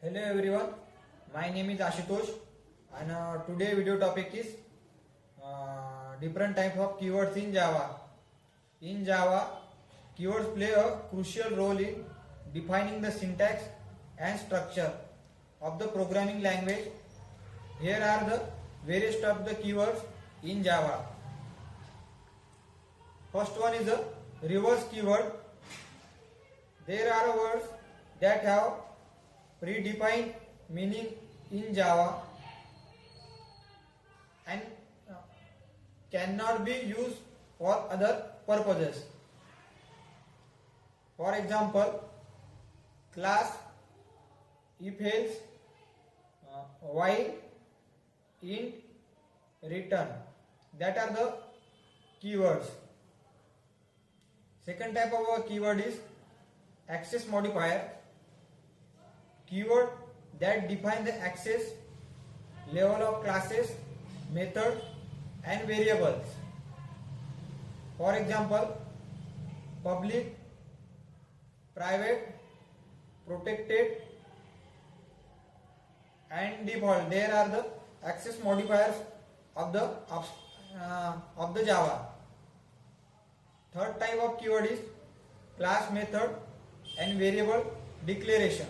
Hello everyone, my name is Ashutosh and today video topic is different types of keywords in Java. In Java, keywords play a crucial role in defining the syntax and structure of the programming language. Here are the various types of the keywords in Java. First one is a reverse keyword. There are words that have predefined meaning in Java and cannot be used for other purposes. For example, class, if else, while, int, return. That are the keywords. Second type of a keyword is access modifier. Keyword that define the access level of classes, method and variables. For example, public, private, protected and default. There are the access modifiers of the Java. Third type of keyword is class, method and variable declaration.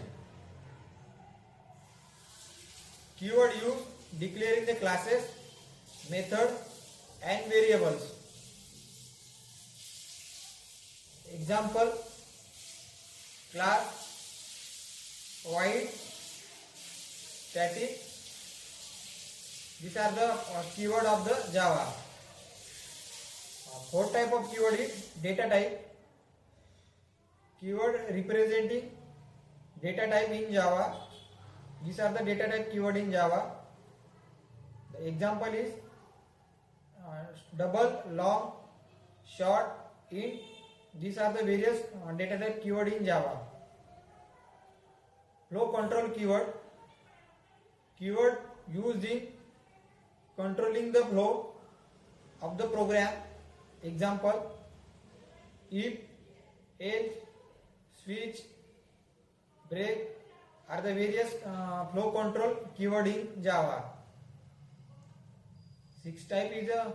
Keyword used declaring the classes, method and variables. Example, class, void, static. These are the keyword of the Java. Fourth type of keyword is data type. Keyword representing data type in Java. These are the data type keyword in Java. The example is double, long, short, int. These are the various data type keyword in Java. Flow control keyword. Keyword used in controlling the flow of the program. Example, if, else, switch, break are the various flow control keyword in Java. Sixth type is a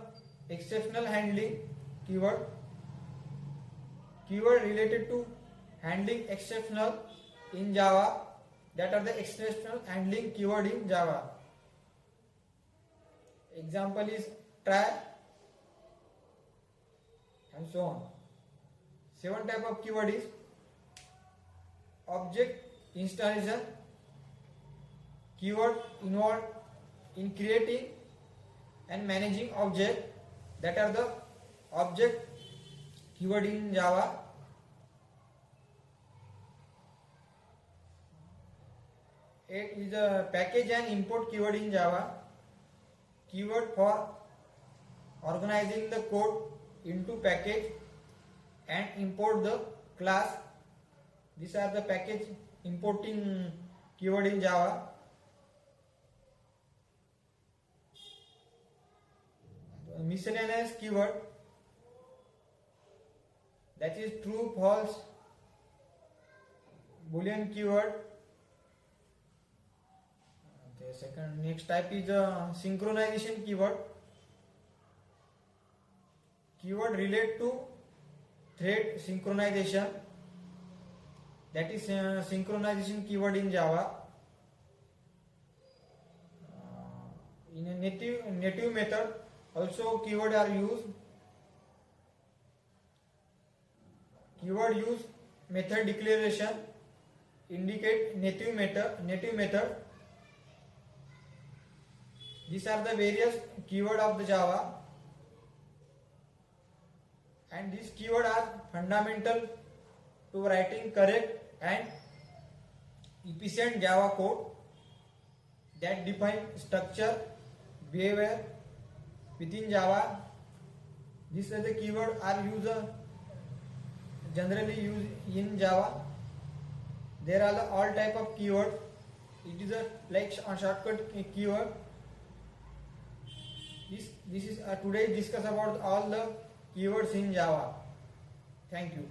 exceptional handling keyword. Keyword related to handling exceptional in Java. That are the exceptional handling keyword in Java. Example is try and so on. Seventh type of keyword is object installation. Keyword involved in creating and managing object. That are the object keyword in Java. Eight is a package and import keyword in Java. Keyword for organizing the code into package and import the class. These are the package importing keyword in Java. Miscellaneous keyword, that is true, false, boolean keyword. The next type is synchronization keyword. Keyword relate to thread synchronization. That is synchronization keyword in Java. In a native method also keyword are used. Keyword use method declaration indicate native method. These are the various keyword of the Java, and these keyword are fundamental to writing correct and efficient Java code that define structure, behavior within Java. These are the keyword are used generally used in Java. There are all type of keyword. It is a like a shortcut keyword. This is today discuss about all the keywords in Java. Thank you.